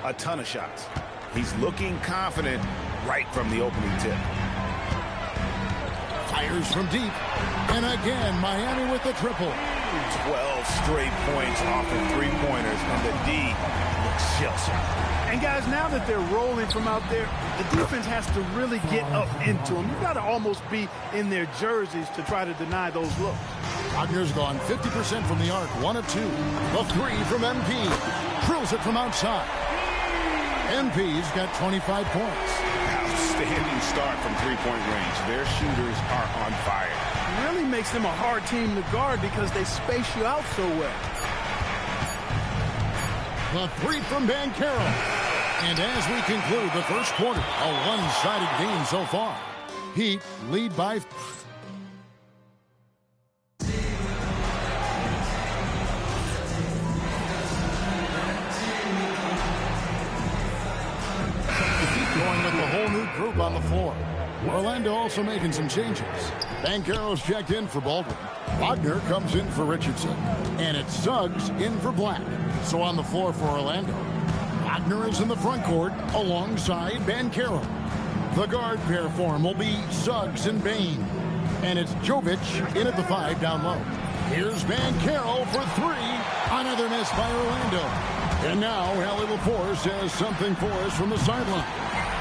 a ton of shots. He's looking confident right from the opening tip. Fires from deep. And again, Miami with the triple. 12 straight points off of three-pointers, and the D looks shell-shocked. And guys, now that they're rolling from out there, the defense has to really get up into them. You've got to almost be in their jerseys to try to deny those looks. Wagner's gone 50% from the arc, 1 of 2. The three from MP. Drills it from outside. MP's got 25 points. Outstanding start from three-point range. Their shooters are on fire. It really makes them a hard team to guard because they space you out so well. The three from Banchero. And as we conclude the first quarter, a one-sided game so far. Heat lead by... Going with the whole new group on the floor. Orlando also making some changes. Banchero's checked in for Baldwin. Wagner comes in for Richardson. And it's Suggs in for Black. So on the floor for Orlando, Wagner is in the front court alongside Banchero. The guard pair for him will be Suggs and Bane. And it's Jovic in at the 5 down low. Here's Banchero for 3. Another miss by Orlando. And now Allie Laforce has something for us from the sideline.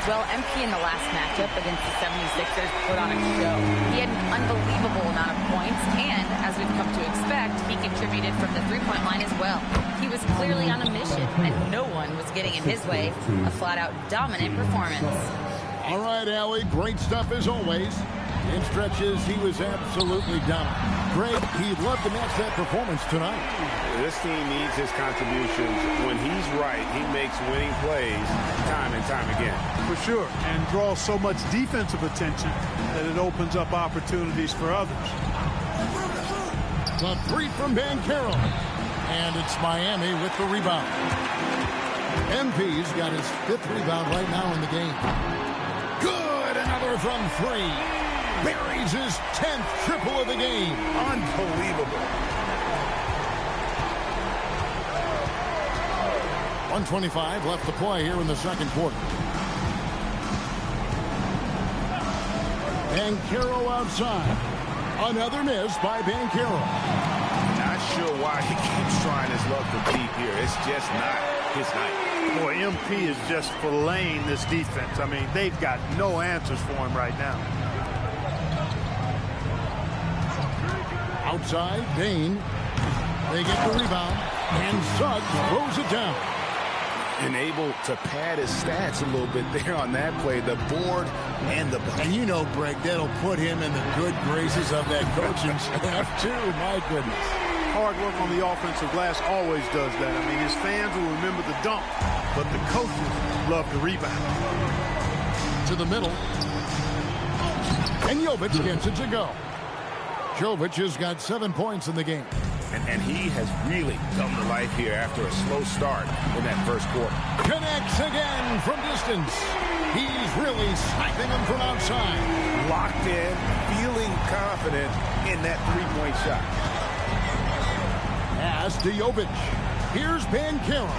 Well, MP in the last matchup against the 76ers put on a show. He had an unbelievable amount of points, and as we've come to expect, he contributed from the three-point line as well. He was clearly on a mission, and no one was getting in his way. A flat-out dominant performance. All right, Allie, great stuff as always. In stretches, he was absolutely dominant. Greg, he'd love to match that performance tonight. This team needs his contributions. When he's right, he makes winning plays time and time again. For sure, and draws so much defensive attention that it opens up opportunities for others. The three from Banchero. And it's Miami with the rebound. MP's got his 5th rebound right now in the game. Good, another from 3. Buries his 10th triple of the game. Unbelievable. 1:25 left to play here in the second quarter. Banchero outside. Another miss by Banchero. Not sure why he keeps trying his luck for deep here. It's just not his night. Boy, MP is just filleting this defense. I mean, they've got no answers for him right now. Outside, Bane. They get the rebound, and Suggs throws it down. And able to pad his stats a little bit there on that play, the board and the bucket. And you know, Greg, that'll put him in the good graces of that coaching staff, too. My goodness. Hard work on the offensive glass always does that. I mean, his fans will remember the dunk, but the coaches love the rebound. To the middle. And Jovic gets it to go. Jovic has got 7 points in the game. And he has really come to life here after a slow start in that first quarter. Connects again from distance. He's really sniping them from outside. Locked in, feeling confident in that three-point shot. Pass to Jovic. Here's Banchero.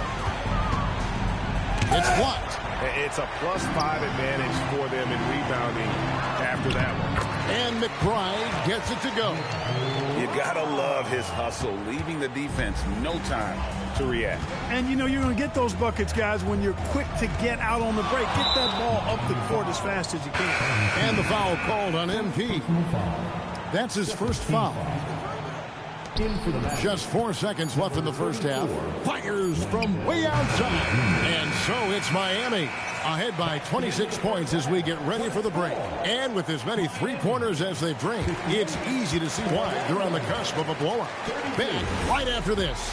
It's blocked. It's a +5 advantage for them in rebounding after that one. And McBride gets it to go. You gotta love his hustle, leaving the defense no time to react. And you know you're going to get those buckets, guys, when you're quick to get out on the break. Get that ball up the court as fast as you can. And the foul called on MP. That's his first foul. Just 4 seconds left in the first half. Fires from way outside. And so it's Miami ahead by 26 points as we get ready for the break. And with as many three-pointers as they've drained, it's easy to see why they're on the cusp of a blowout. Back right after this.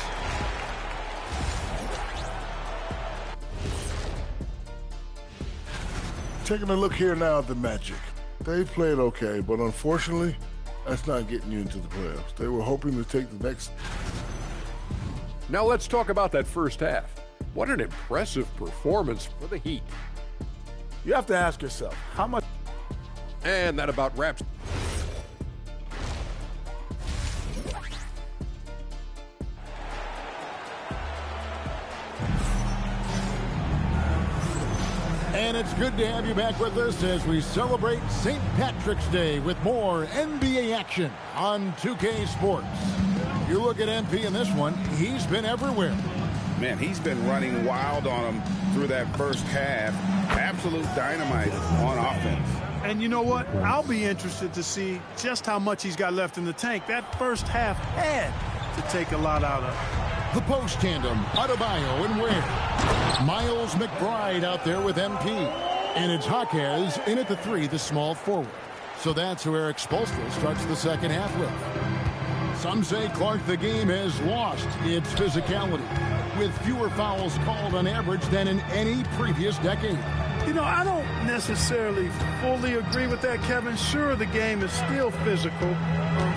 Taking a look here now at the Magic. They played okay, but unfortunately, that's not getting you into the playoffs. They were hoping to take the next. Now let's talk about that first half. What an impressive performance for the Heat. You have to ask yourself, how much... And that about wraps... And it's good to have you back with us as we celebrate St. Patrick's Day with more NBA action on 2K Sports. You look at MP in this one, he's been everywhere. Man, he's been running wild on him through that first half. Absolute dynamite on offense. And you know what? I'll be interested to see just how much he's got left in the tank. That first half had to take a lot out of it. The post tandem, Adebayo and Ware. Miles McBride out there with MP. And it's Jaquez in at the 3, the small forward. So that's who Eric Spoelstra starts the second half with. Some say, Clark, the game has lost its physicality, with fewer fouls called on average than in any previous decade. You know, I don't necessarily fully agree with that, Kevin. Sure, the game is still physical.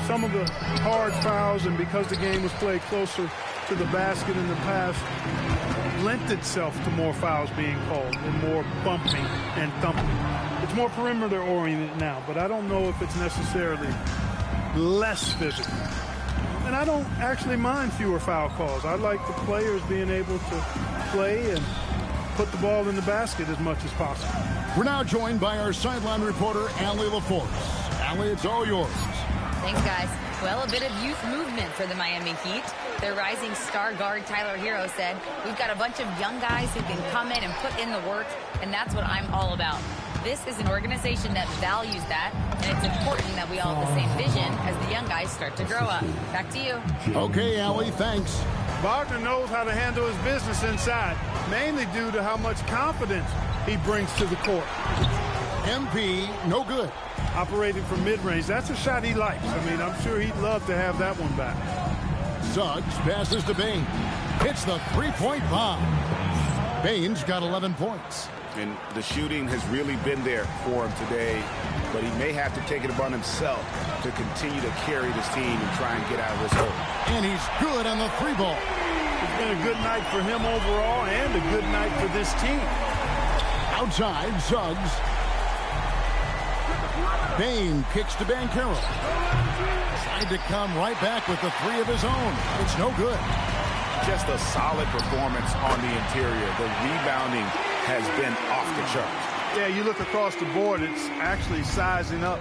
Some of the hard fouls, and because the game was played closer to the basket in the past, lent itself to more fouls being called and more bumping and thumping. It's more perimeter-oriented now, but I don't know if it's necessarily less physical. And I don't actually mind fewer foul calls. I like the players being able to play and put the ball in the basket as much as possible. We're now joined by our sideline reporter, Allie LaForce. Allie, it's all yours. Thanks, guys. Well, a bit of youth movement for the Miami Heat. Their rising star guard, Tyler Hero, said, "We've got a bunch of young guys who can come in and put in the work, and that's what I'm all about." This is an organization that values that, and it's important that we all have the same vision as the young guys start to grow up. Back to you. Okay, Allie, thanks. Wagner knows how to handle his business inside, mainly due to how much confidence he brings to the court. MP, no good. Operating from mid-range, that's a shot he likes. I mean, I'm sure he'd love to have that one back. Suggs passes to Bane. Hits the three-point bomb. Bane's got 11 points. And the shooting has really been there for him today, but he may have to take it upon himself to continue to carry this team and try and get out of this hole. And he's good on the 3-ball. It's been a good night for him overall and a good night for this team. Outside, Suggs. Bane kicks to Banchero. Tried to come right back with the 3 of his own. It's no good. Just a solid performance on the interior. The rebounding has been off the charts. Yeah, you look across the board, it's actually sizing up,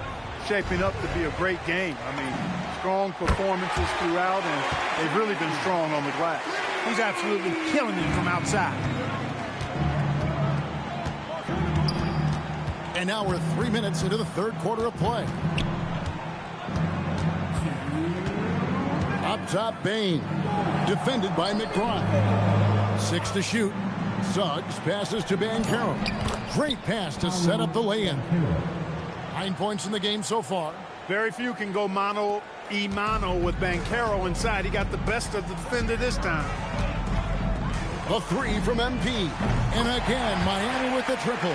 shaping up to be a great game. I mean, strong performances throughout, and they've really been strong on the glass. He's absolutely killing it from outside. And now we're 3 minutes into the third quarter of play. Up top, Bane. Defended by McBride. 6 to shoot. Suggs passes to Banchero. Great pass to set up the lay-in. 9 points in the game so far. Very few can go mano-a-mano with Banchero inside. He got the best of the defender this time. The 3 from MP. And again, Miami with the triple.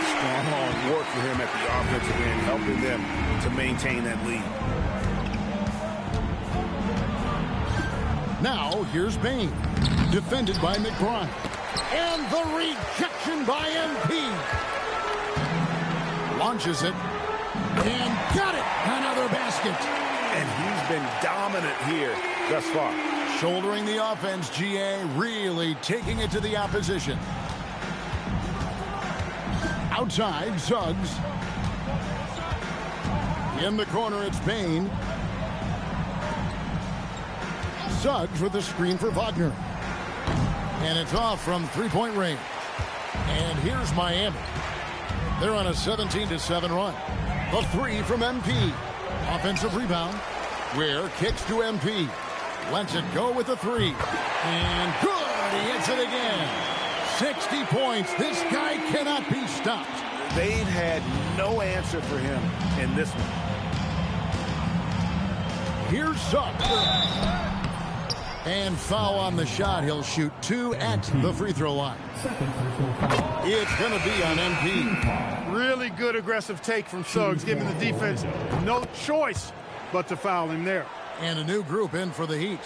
Strong work for him at the offensive end, helping them to maintain that lead. Now, here's Bane. Defended by McBride. And the rejection by MP. Launches it. And got it. Another basket. And he's been dominant here thus far. Shouldering the offense, GA really taking it to the opposition. Outside, Suggs. In the corner, it's Bane. Suggs with the screen for Wagner. And it's off from three-point range. And here's Miami. They're on a 17-7 run. The 3 from MP. Offensive rebound. Ware kicks to MP. Lets it go with the 3. And good! He hits it again. 60 points. This guy cannot be stopped. They've had no answer for him in this one. Here's Suggs. And foul on the shot. He'll shoot 2 at the free throw line. It's going to be on MP. Really good aggressive take from Suggs, giving the defense no choice but to foul him there. And a new group in for the Heat.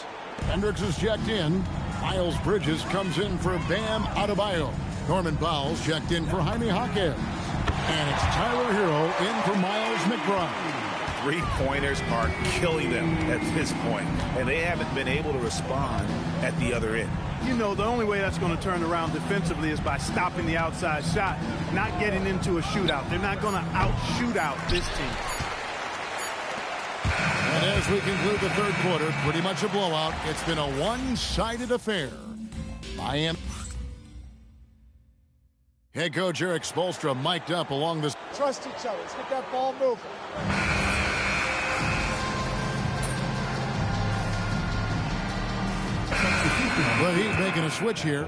Hendricks is checked in. Miles Bridges comes in for Bam Adebayo. Norman Bowles checked in for Jaime Jaquez. And it's Tyler Hero in for Miles McBride. three-pointers are killing them at this point, and they haven't been able to respond at the other end. You know, the only way that's going to turn around defensively is by stopping the outside shot, not getting into a shootout. They're not going to out-shoot out this team. And as we conclude the third quarter, pretty much a blowout. It's been a one-sided affair. Miami. Head coach Eric Spoelstra mic'd up along this. Trust each other. Let's get that ball moving. The Heat making a switch here.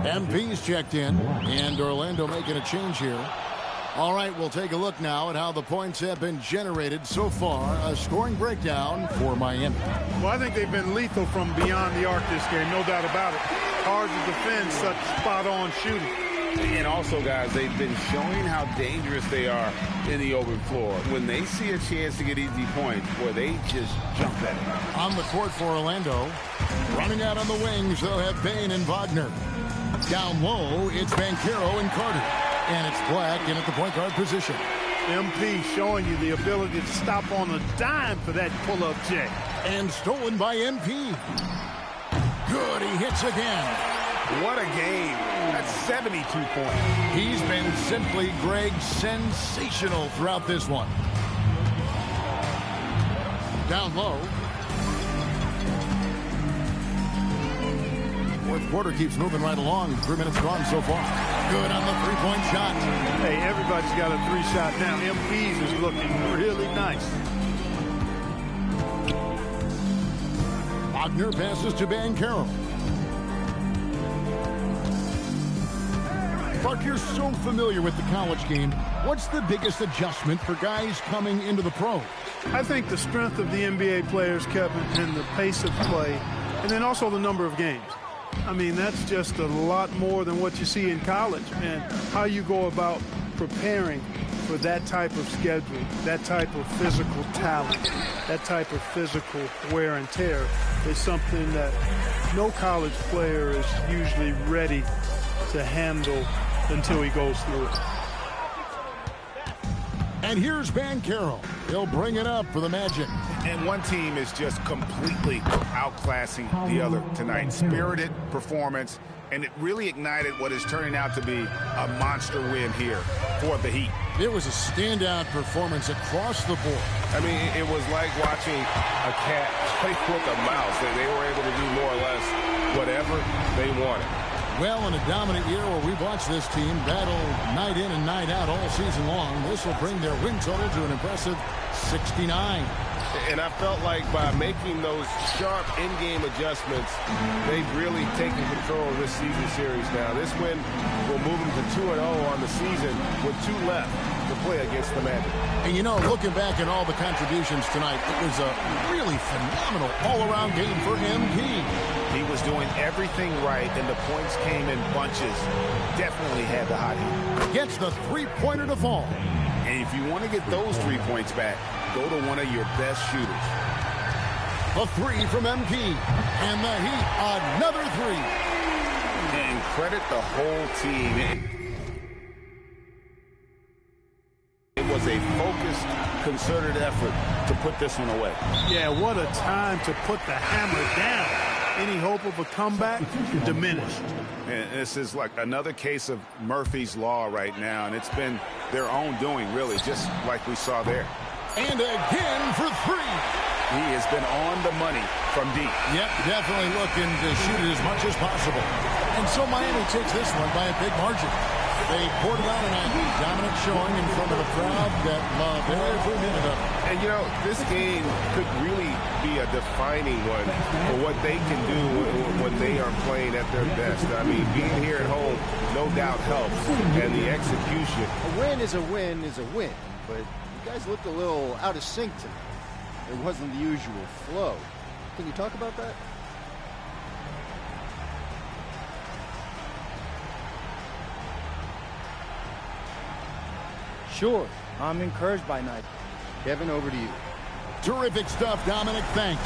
MP's checked in, and Orlando making a change here. All right, we'll take a look now at how the points have been generated so far. A scoring breakdown for Miami. Well, I think they've been lethal from beyond the arc this game, no doubt about it. Hard to defend such spot-on shooting. And also, guys, they've been showing how dangerous they are in the open floor. When they see a chance to get easy points, boy, they just jump at it. On the court for Orlando. Running out on the wings, they'll have Bane and Wagner. Down low, it's Banchero and Carter. And it's Black in at the point guard position. MP showing you the ability to stop on a dime for that pull-up J. And stolen by MP. Good, he hits again. What a game. That's 72 points. He's been simply, Greg, sensational throughout this one. Down low. Fourth quarter keeps moving right along. 3 minutes gone so far. Good on the three-point shot. Hey, everybody's got a three-shot now. MP's is looking really nice. Wagner passes to Banchero. Mark, you're so familiar with the college game. What's the biggest adjustment for guys coming into the pros? I think the strength of the NBA players, Kevin, and the pace of play, and then also the number of games. I mean, that's just a lot more than what you see in college, and how you go about preparing for that type of schedule, that type of physical talent, that type of physical wear and tear is something that no college player is usually ready to handle until he goes through it. And here's Banchero. He'll bring it up for the Magic. And one team is just completely outclassing the other tonight. Spirited performance, and it really ignited what is turning out to be a monster win here for the Heat. It was a standout performance across the board. I mean, it was like watching a cat play with a mouse. They were able to do more or less whatever they wanted. Well, in a dominant year where we've watched this team battle night in and night out all season long, this will bring their win total to an impressive 69. And I felt like by making those sharp in-game adjustments, they've really taken control of this season series now. This win will move them to 2-0 on the season with 2 left to play against the Magic. And, you know, looking back at all the contributions tonight, it was a really phenomenal all-around game for MP. He was doing everything right, and the points came in bunches. Definitely had the hot heat. Gets the three-pointer to fall. And if you want to get those 3 points back, go to one of your best shooters. A three from MP. And the Heat, another three. And credit the whole team. It was a focused, concerted effort to put this one away. Yeah, what a time to put the hammer down. Any hope of a comeback diminished. And this is like another case of Murphy's Law right now, and it's been their own doing, really, just like we saw there. And again for 3. He has been on the money from deep. Yep, definitely looking to shoot it as much as possible. And so Miami takes this one by a big margin. They poured it on a dominant showing in front of a crowd that loved every minute of it. And, you know, this game could really be a defining one for what they can do when they are playing at their best. I mean, being here at home no doubt helps, and the execution. A win is a win is a win, but you guys looked a little out of sync tonight. It wasn't the usual flow. Can you talk about that? Sure, I'm encouraged by night. Kevin, over to you. Terrific stuff, Dominic. Thanks.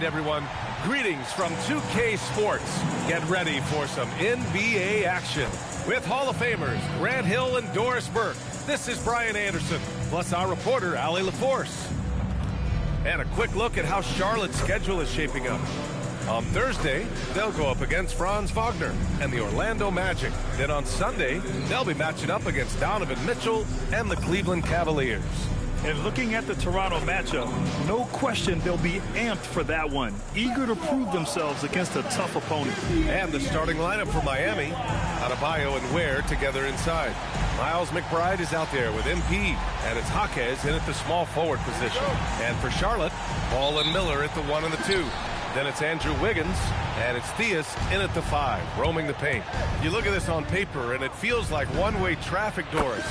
everyone. Greetings from 2K Sports. Get ready for some NBA action with Hall of Famers Grant Hill and Doris Burke. This is Brian Anderson, plus our reporter, Allie LaForce. And a quick look at how Charlotte's schedule is shaping up. On Thursday, they'll go up against Franz Wagner and the Orlando Magic. Then on Sunday, they'll be matching up against Donovan Mitchell and the Cleveland Cavaliers. And looking at the Toronto matchup, no question they'll be amped for that one, eager to prove themselves against a tough opponent. And the starting lineup for Miami, Adebayo and Ware together inside. Miles McBride is out there with MP, and it's Jaquez in at the small forward position. And for Charlotte, Ball and Miller at the 1 and the 2. Then it's Andrew Wiggins, and it's Theus in at the 5, roaming the paint. You look at this on paper, and it feels like one-way traffic, Doris.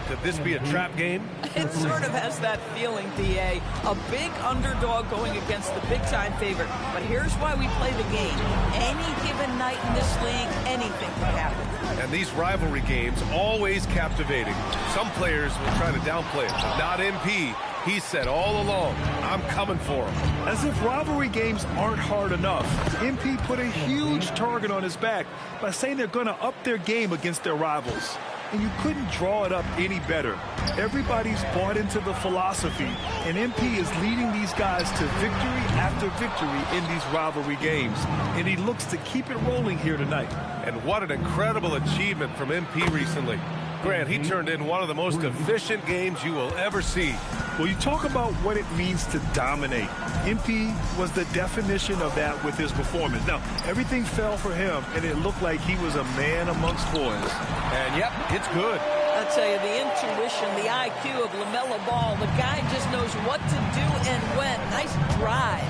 Could this be a trap game? It sort of has that feeling, D.A. A big underdog going against the big-time favorite. But here's why we play the game. Any given night in this league, anything can happen. And these rivalry games, always captivating. Some players will try to downplay it, but not MP. He said all along, I'm coming for him. As if rivalry games aren't hard enough, MP put a huge target on his back by saying they're going to up their game against their rivals. And you couldn't draw it up any better. Everybody's bought into the philosophy, and MP is leading these guys to victory after victory in these rivalry games. And he looks to keep it rolling here tonight. And what an incredible achievement from MP recently. Grant, he turned in one of the most efficient games you will ever see. Well, you talk about what it means to dominate. MP was the definition of that with his performance. Now, everything fell for him, and it looked like he was a man amongst boys. And, yep, it's good. I'll tell you, the intuition, the IQ of LaMelo Ball, the guy just knows what to do and when. Nice drive.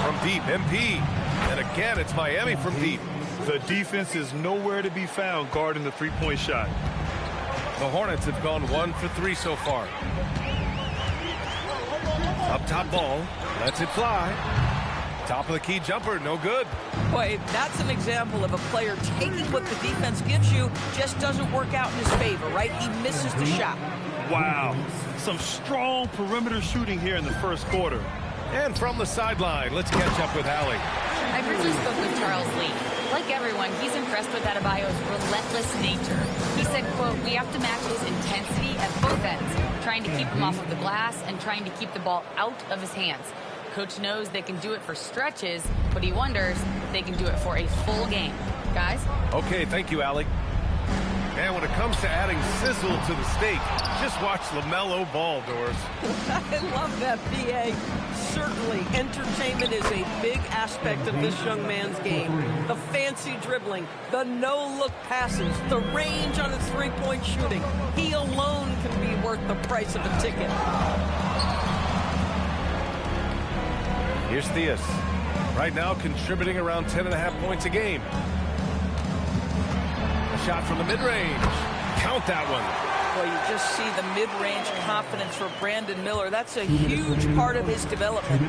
From deep, MP. And again, it's Miami from deep. The defense is nowhere to be found guarding the three-point shot. The Hornets have gone 1 for 3 so far. Up top Ball, lets it fly. Top of the key jumper, no good. Boy, that's an example of a player taking what the defense gives you, just doesn't work out in his favor, right? He misses the shot. Wow, some strong perimeter shooting here in the first quarter. And from the sideline, let's catch up with Allie. I briefly spoke with Charles Lee. Like everyone, he's impressed with Adebayo's relentless nature. He said, quote, we have to match his intensity at both ends, trying to keep him off of the glass and trying to keep the ball out of his hands. Coach knows they can do it for stretches, but he wonders if they can do it for a full game. Guys? Okay, thank you, Allie. And when it comes to adding sizzle to the steak, just watch LaMelo Ball, Doris. I love that, B.A. Certainly, entertainment is a big aspect of this young man's game. The fancy dribbling, the no-look passes, the range on his three-point shooting. He alone can be worth the price of a ticket. Here's Theus. Right now contributing around 10.5 points a game. Shot from the mid-range. Count that one. Well, you just see the mid-range confidence for Brandon Miller. That's a huge part of his development.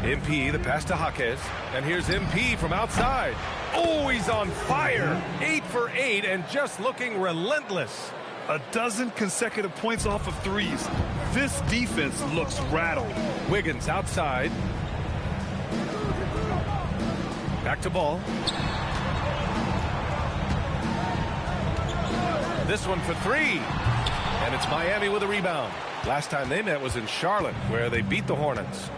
MP, the pass to Jaquez. And here's MP from outside. Oh, he's on fire. 8 for 8 and just looking relentless. A dozen consecutive points off of threes. This defense looks rattled. Wiggins outside. Back to Ball. This one for 3. And it's Miami with a rebound. Last time they met was in Charlotte, where they beat the Hornets.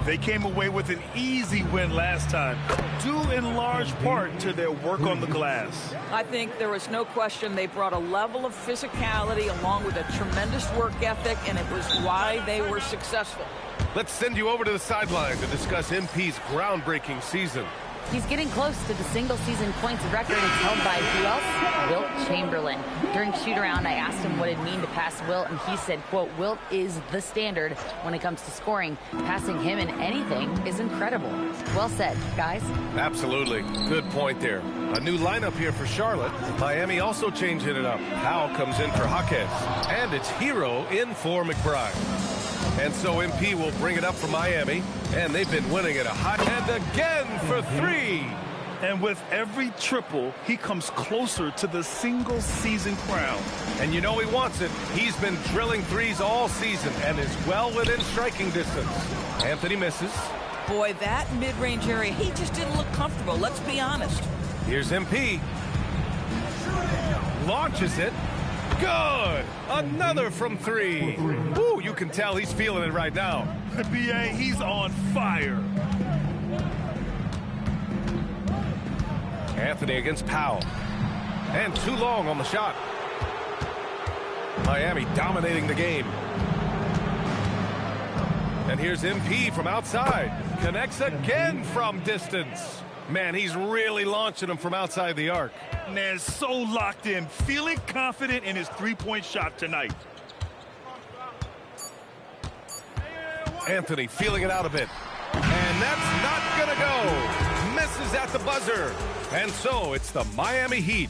They came away with an easy win last time, due in large part to their work on the glass. I think there was no question they brought a level of physicality along with a tremendous work ethic, and it was why they were successful. Let's send you over to the sideline to discuss MP's groundbreaking season. He's getting close to the single-season points record. It's held by who else? Wilt Chamberlain. During shoot-around, I asked him what it'd mean to pass Wilt, and he said, quote, Wilt is the standard when it comes to scoring. Passing him in anything is incredible. Well said, guys. Absolutely. Good point there. A new lineup here for Charlotte. Miami also changing it up. Howe comes in for Jaquez. And it's Hero in for McBride. And so MP will bring it up for Miami. And they've been winning at a high. And again for 3. And with every triple, he comes closer to the single-season crown. And you know he wants it. He's been drilling threes all season and is well within striking distance. Anthony misses. Boy, that mid-range area, he just didn't look comfortable. Let's be honest. Here's MP. Launches it. Good. Another from three. Ooh, you can tell he's feeling it right now. B.A., he's on fire. Anthony against Powell. And too long on the shot. Miami dominating the game. And here's MP from outside. Connects again from distance. Man, he's really launching them from outside the arc. Man, so locked in, feeling confident in his three-point shot tonight. Anthony feeling it out a bit. And that's not gonna go. Misses at the buzzer. And so it's the Miami Heat.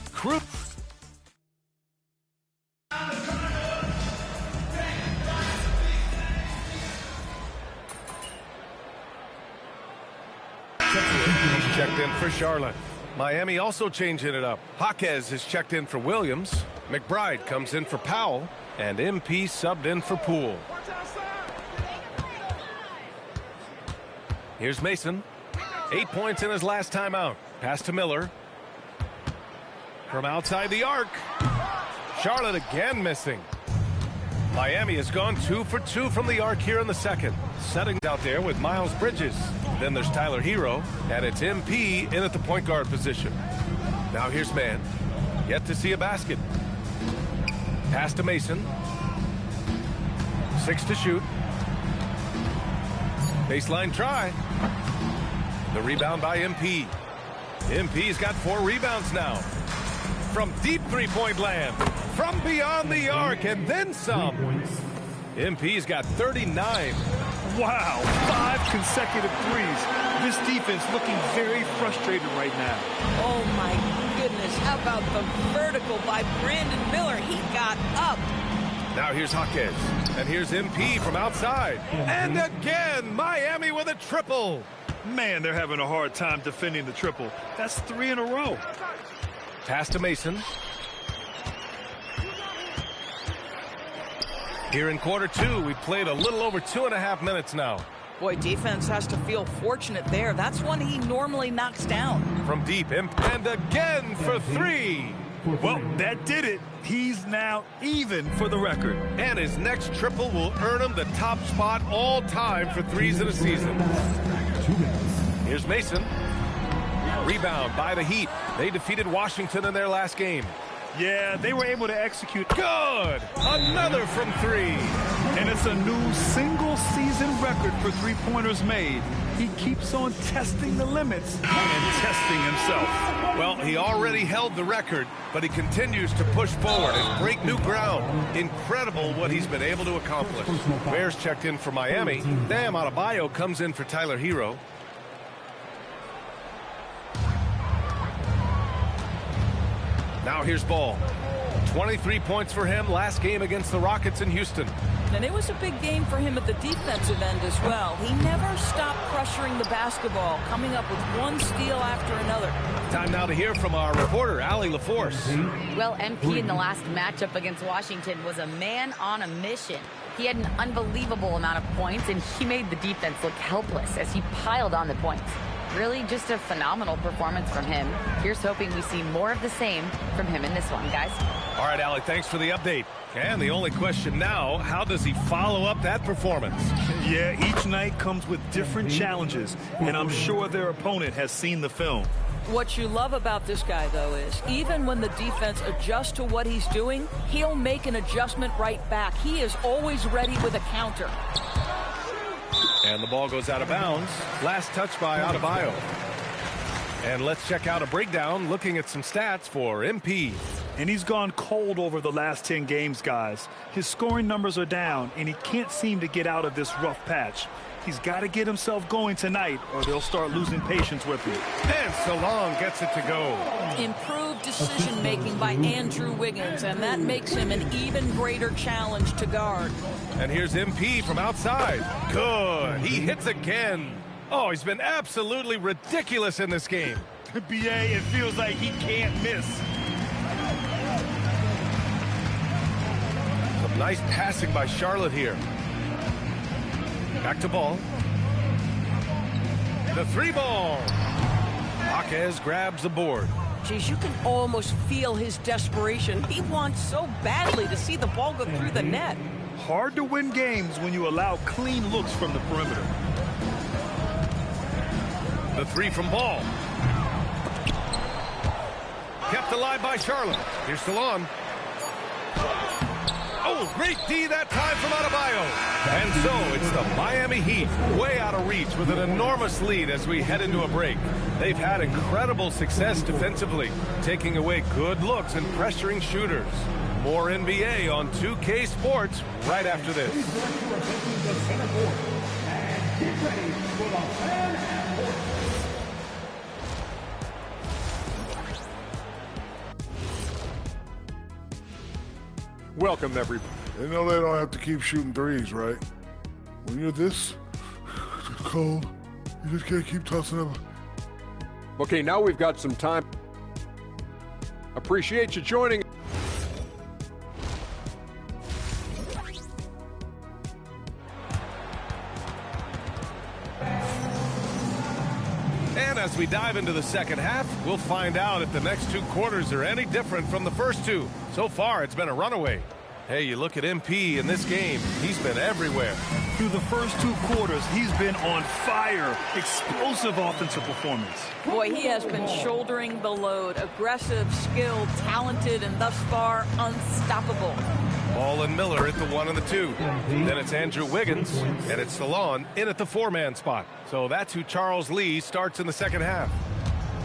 He's checked in for Charlotte. Miami also changing it up. Jaquez is checked in for Williams. McBride comes in for Powell. And MP subbed in for Poole. Here's Mason. 8 points in his last time out. Pass to Miller. From outside the arc. Charlotte again missing. Miami has gone 2 for 2 from the arc here in the second. Setting out there with Miles Bridges. Then there's Tyler Hero. And it's MP in at the point guard position. Now here's Mann. Yet to see a basket. Pass to Mason. 6 to shoot. Baseline try. The rebound by MP. MP's got 4 rebounds now. From deep three-point land. From beyond the arc and then some. MP's got 39. Wow, 5 consecutive threes. This defense looking very frustrated right now. Oh, my goodness. How about the vertical by Brandon Miller? He got up. Now here's Jaquez. And here's MP from outside. And again, Miami with a triple. Man, they're having a hard time defending the triple. That's 3 in a row. Pass to Mason. Here in quarter 2, we played a little over 2.5 minutes now. Boy, defense has to feel fortunate there. That's one he normally knocks down. From deep, and again for 3. Well, that did it. He's now even for the record. And his next triple will earn him the top spot all time for threes in a season. Here's Mason. Rebound by the Heat. They defeated Washington in their last game. Yeah, they were able to execute. Good! Another from 3. And it's a new single-season record for three-pointers made. He keeps on testing the limits and testing himself. Well, he already held the record, but he continues to push forward and break new ground. Incredible what he's been able to accomplish. Bears checked in for Miami. Bam Adebayo comes in for Tyler Hero. Now here's Ball. 23 points for him last game against the Rockets in Houston. And it was a big game for him at the defensive end as well. He never stopped pressuring the basketball, coming up with one steal after another. Time now to hear from our reporter, Allie LaForce. Well, MP in the last matchup against Washington was a man on a mission. He had an unbelievable amount of points, and he made the defense look helpless as he piled on the points. Really just a phenomenal performance from him. Here's hoping we see more of the same from him in this one, guys. All right, Allie, thanks for the update. And the only question now, how does he follow up that performance? Yeah, each night comes with different challenges, and I'm sure their opponent has seen the film. What you love about this guy, though, is even when the defense adjusts to what he's doing, he'll make an adjustment right back. He is always ready with a counter. And the ball goes out of bounds. Last touch by Adebayo. And let's check out a breakdown looking at some stats for MP. And he's gone cold over the last 10 games, guys. His scoring numbers are down, and he can't seem to get out of this rough patch. He's got to get himself going tonight, or they'll start losing patience with him. And Solon gets it to go. Improved decision-making by Andrew Wiggins, and that makes him an even greater challenge to guard. And here's MP from outside. Good. He hits again. Oh, he's been absolutely ridiculous in this game. B.A., it feels like he can't miss. Some nice passing by Charlotte here. Back to Ball. The 3-ball. Jaquez grabs the board. Geez, you can almost feel his desperation. He wants so badly to see the ball go through the net. Hard to win games when you allow clean looks from the perimeter. The 3 from Ball. Kept alive by Charlotte. Here's Salon. Oh, great D that time from Adebayo. And so it's the Miami Heat way out of reach with an enormous lead as we head into a break. They've had incredible success defensively, taking away good looks and pressuring shooters. More NBA on 2K Sports right after this. Welcome, everybody. They know they don't have to keep shooting threes, right? When you're this cold, you just can't keep tossing up. Okay, now we've got some time. Appreciate you joining. And as we dive into the second half, we'll find out if the next 2 quarters are any different from the first 2. So far, it's been a runaway. Hey, you look at MP in this game, he's been everywhere. Through the first 2 quarters, he's been on fire. Explosive offensive performance. Boy, he has been shouldering the load. Aggressive, skilled, talented, and thus far unstoppable. Ball and Miller at the 1 and the 2. Then it's Andrew Wiggins, and it's Salon in at the 4-man spot. So that's who Charles Lee starts in the second half.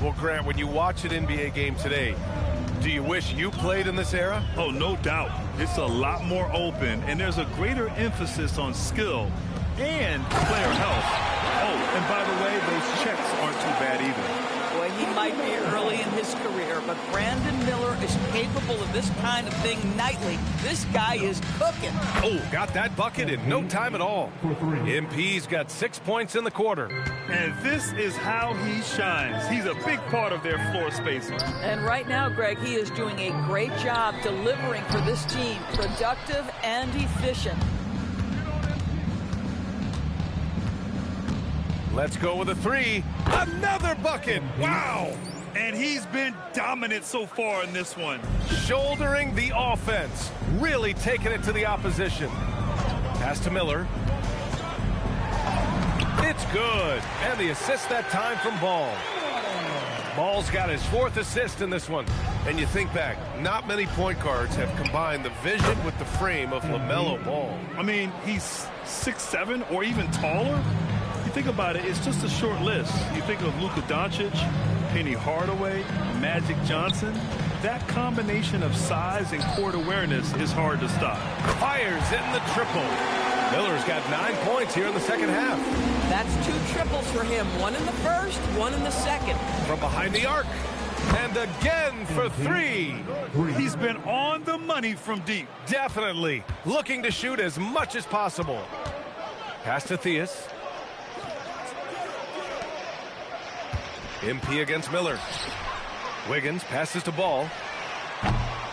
Well, Grant, when you watch an NBA game today, do you wish you played in this era? Oh, no doubt. It's a lot more open, and there's a greater emphasis on skill and player health. Oh, and by the way, those checks aren't too bad either. Boy, he might be early in his career, but Brandon Miller is capable of this kind of thing nightly. This guy is cooking. Oh, got that bucket in no time at all. MP's got 6 points in the quarter. And this is how he shines. He's a big part of their floor spacing. And right now, Greg, he is doing a great job delivering for this team, productive and efficient. Let's go with a 3. Another bucket. Wow. And he's been dominant so far in this one. Shouldering the offense. Really taking it to the opposition. Pass to Miller. It's good. And the assist that time from Ball. Ball's got his 4th assist in this one. And you think back, not many point guards have combined the vision with the frame of LaMelo Ball. I mean, he's 6'7" or even taller. You think about it, it's just a short list. You think of Luka Doncic, Penny Hardaway, Magic Johnson. That combination of size and court awareness is hard to stop. Fires in the triple. Miller's got 9 points here in the second half. That's 2 triples for him. 1 in the first, 1 in the second. From behind the arc. And again for 3. He's been on the money from deep. Definitely. Looking to shoot as much as possible. Pass to Theus. MP against Miller. Wiggins passes to Ball.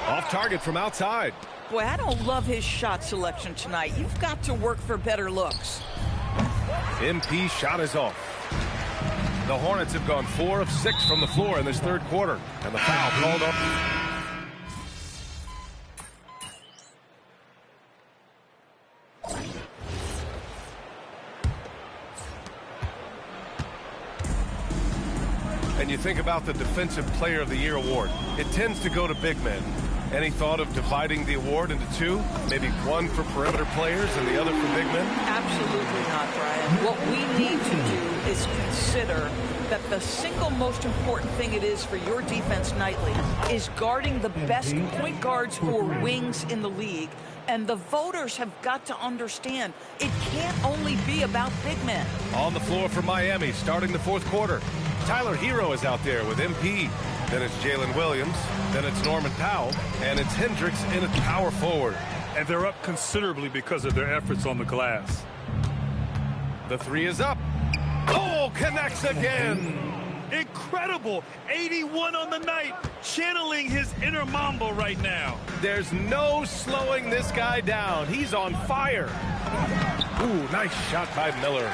Off target from outside. Boy, I don't love his shot selection tonight. You've got to work for better looks. MP shot is off. The Hornets have gone 4 of 6 from the floor in this 3rd quarter. And the foul called up. And you think about the Defensive Player of the Year award. It tends to go to big men. Any thought of dividing the award into 2? Maybe 1 for perimeter players and the other for big men? Absolutely not, Brian. What we need to do is consider that the single most important thing it is for your defense nightly is guarding the best point guards or wings in the league. And the voters have got to understand it can't only be about big men. On the floor for Miami, starting the 4th quarter. Tyler Hero is out there with MP. Then it's Jalen Williams. Then it's Norman Powell. And it's Hendricks in at power forward. And they're up considerably because of their efforts on the glass. The 3 is up. Oh, connects again. Incredible. 81 on the night. Channeling his inner Mamba right now. There's no slowing this guy down. He's on fire. Ooh, nice shot by Miller.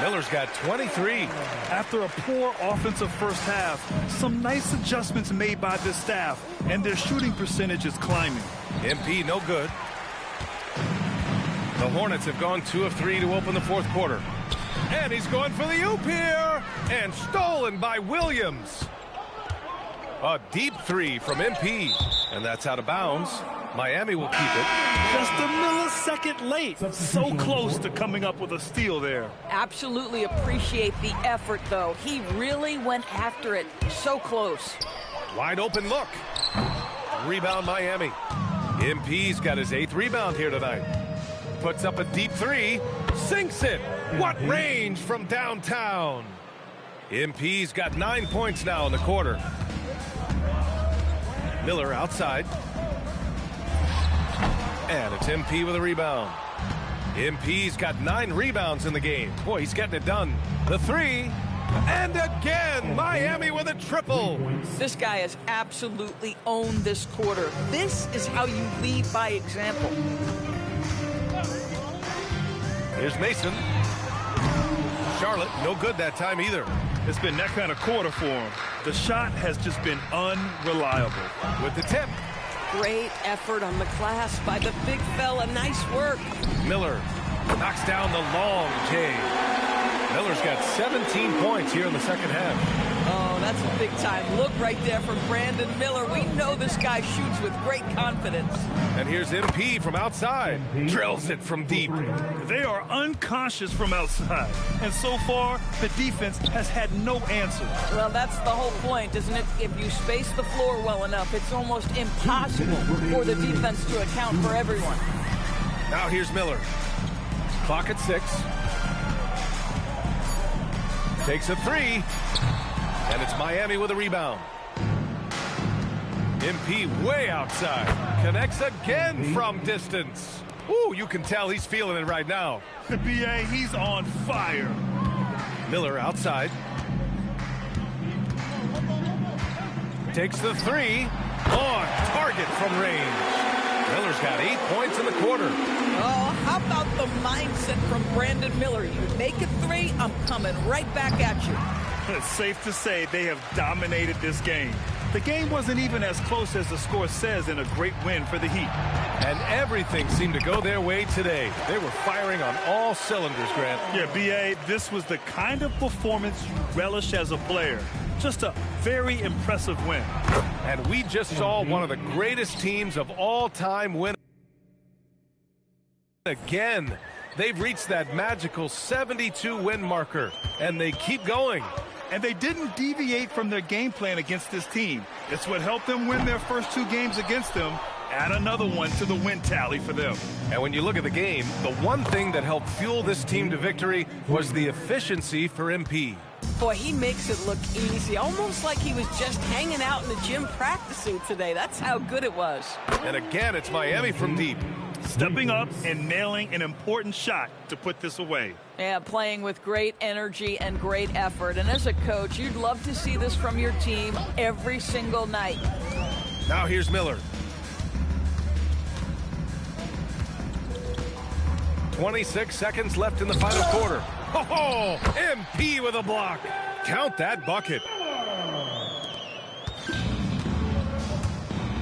Miller's got 23. After a poor offensive first half, some nice adjustments made by this staff, and their shooting percentage is climbing. MP no good. The Hornets have gone 2 of 3 to open the fourth quarter. And he's going for the oop here. And stolen by Williams. A deep three from MP. And that's out of bounds. Miami will keep it. Just a millisecond late. So close to coming up with a steal there. Absolutely appreciate the effort, though. He really went after it. So close. Wide open look. Rebound Miami. MP's got his 8th rebound here tonight. Puts up a deep three. Sinks it. What range from downtown. MP's got 9 points now in the quarter. Miller outside. And it's MP with a rebound. MP's got 9 rebounds in the game. Boy, he's getting it done. The three. And again, Miami with a triple. This guy has absolutely owned this quarter. This is how you lead by example. Here's Mason. Charlotte, no good that time either. It's been that kind of quarter for him. The shot has just been unreliable. With the tip. Great effort on the glass by the big fella. Nice work. Miller knocks down the long J. Miller's got 17 points here in the second half. Oh, that's a big time look right there from Brandon Miller. We know this guy shoots with great confidence. And here's MP from outside. Drills it from deep. They are unconscious from outside. And so far, the defense has had no answer. Well, that's the whole point, isn't it? If you space the floor well enough, it's almost impossible for the defense to account for everyone. Now here's Miller. Clock at 6. Takes a three. And it's Miami with a rebound. MP way outside. Connects again from distance. Ooh, you can tell he's feeling it right now. The BA, he's on fire. Miller outside. Takes the three. On target from range. Miller's got 8 points in the quarter. Oh, how about the mindset from Brandon Miller? You make a three, I'm coming right back at you. It's safe to say they have dominated this game. The game wasn't even as close as the score says in a great win for the Heat. And everything seemed to go their way today. They were firing on all cylinders, Grant. Yeah, B.A., this was the kind of performance you relish as a player. Just a very impressive win. And we just saw one of the greatest teams of all time win again. They've reached that magical 72-win marker, and they keep going. And they didn't deviate from their game plan against this team. It's what helped them win their first 2 games against them. Add another one to the win tally for them. And when you look at the game, the one thing that helped fuel this team to victory was the efficiency for MP. Boy, he makes it look easy, almost like he was just hanging out in the gym practicing today. That's how good it was. And again, it's Miami from deep. Stepping up and nailing an important shot to put this away. Yeah, playing with great energy and great effort. And as a coach, you'd love to see this from your team every single night. Now here's Miller. 26 seconds left in the final quarter. Oh, MP with a block. Count that bucket.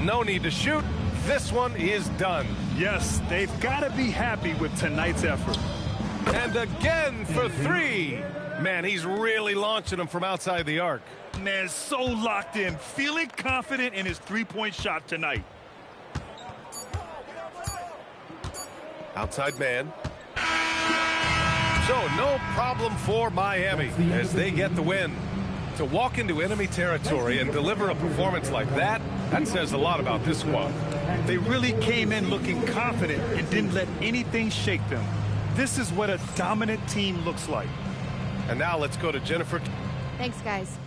No need to shoot. This one is done. Yes, they've got to be happy with tonight's effort. And again for 3. Man, he's really launching them from outside the arc. Man, so locked in, feeling confident in his three-point shot tonight. Outside man. So no problem for Miami as they get the win. To walk into enemy territory and deliver a performance like that, that says a lot about this squad. They really came in looking confident and didn't let anything shake them. This is what a dominant team looks like. And now let's go to Jennifer. Thanks, guys.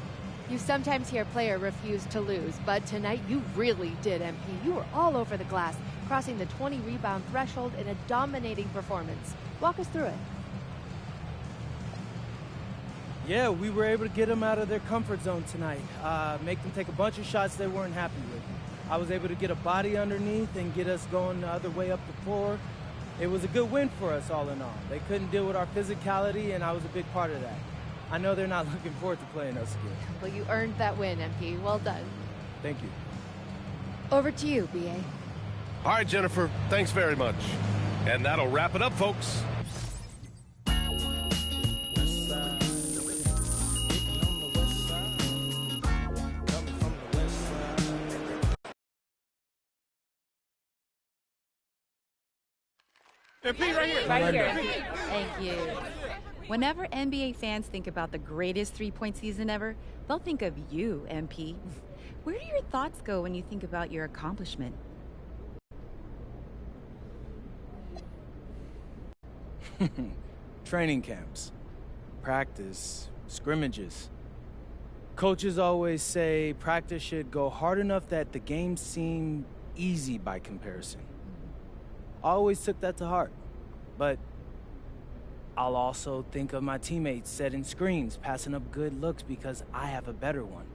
You sometimes hear a player refuse to lose, but tonight you really did, MP. You were all over the glass, crossing the 20-rebound threshold in a dominating performance. Walk us through it. Yeah, we were able to get them out of their comfort zone tonight, make them take a bunch of shots they weren't happy with. I was able to get a body underneath and get us going the other way up the floor. It was a good win for us all in all. They couldn't deal with our physicality, and I was a big part of that. I know they're not looking forward to playing us again. Well, you earned that win, MP. Well done. Thank you. Over to you, BA. All right, Jennifer, thanks very much. And that'll wrap it up, folks. MP right here. Right here. Thank you. Whenever NBA fans think about the greatest three-point season ever, they'll think of you, MP. Where do your thoughts go when you think about your accomplishment? Training camps, practice, scrimmages. Coaches always say practice should go hard enough that the games seem easy by comparison. I always took that to heart, but I'll also think of my teammates setting screens, passing up good looks because I have a better one.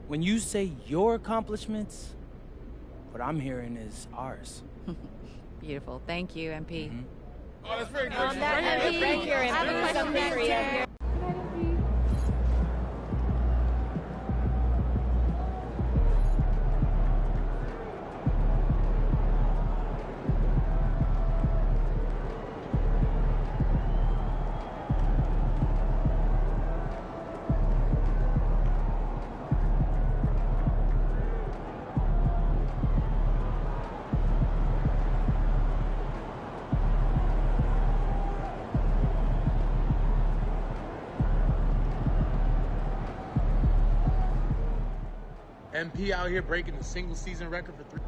When you say your accomplishments, what I'm hearing is ours. Beautiful. Thank you, MP. Mm-hmm. Oh, that's very good. MP, Right here, MP. I have a question for you. MP out here breaking the single season record for three.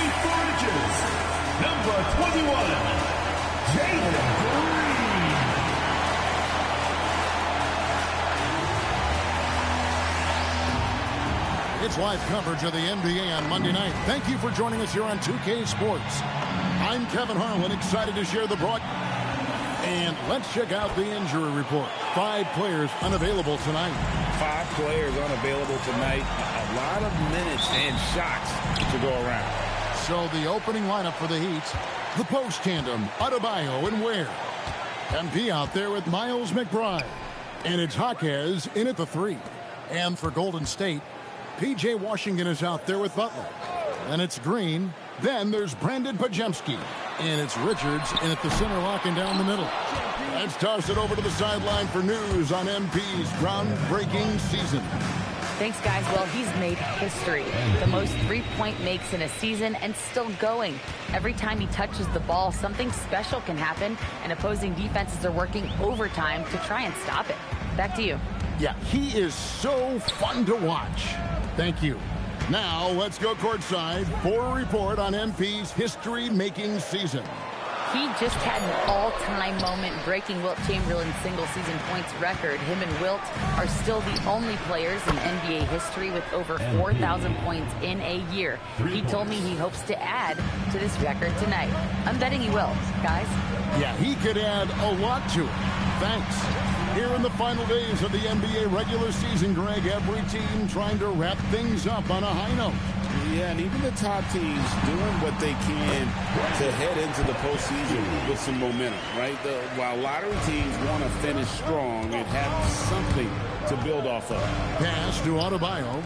Fighting for riches, number 21, Jalen Green. It's live coverage of the NBA on Monday night. Thank you for joining us here on 2K Sports. I'm Kevin Harlan, excited to share the broadcast. And let's check out the injury report. 5 players unavailable tonight. 5 players unavailable tonight. A lot of minutes and shots to go around. So the opening lineup for the Heat, the post tandem, Adebayo and Ware. MP out there with Miles McBride. And it's Jaquez in at the 3. And for Golden State, P.J. Washington is out there with Butler. And it's Green. Then there's Brandon Podziemski. And it's Richards in at the center, locking down the middle. Let's toss it over to the sideline for news on MP's groundbreaking season. Thanks, guys. Well, he's made history. The most three-point makes in a season and still going. Every time he touches the ball, something special can happen, and opposing defenses are working overtime to try and stop it. Back to you. Yeah, he is so fun to watch. Thank you. Now, let's go courtside for a report on MP's history-making season. He just had an all-time moment breaking Wilt Chamberlain's single-season points record. Him and Wilt are still the only players in NBA history with over 4,000 points in a year. He told me he hopes to add to this record tonight. I'm betting he will, guys. Yeah, he could add a lot to it. Thanks. Here in the final days of the NBA regular season, Greg, every team trying to wrap things up on a high note. Yeah, and even the top teams doing what they can to head into the postseason with some momentum, right? While lottery teams want to finish strong and have something to build off of. Pass to Adebayo,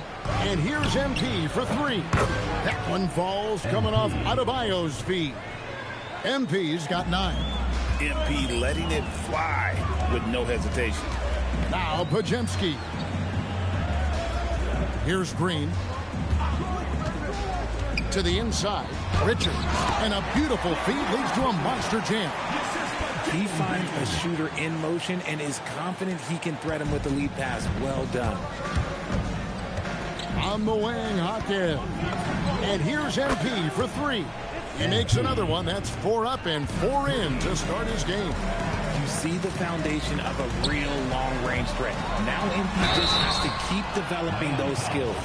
and here's MP for 3. That one falls coming off Adebayo's feet. MP's got 9. MP letting it fly with no hesitation. Now Podziemski. Here's Green. To the inside, Richards. And a beautiful feed leads to a monster jam. He finds a shooter in motion and is confident he can threat him with the lead pass. Well done. On the wing, Jaquez. And here's MP for 3. He makes another one. That's 4 up and 4 in to start his game. You see the foundation of a real long-range threat. Now MP just has to keep developing those skills.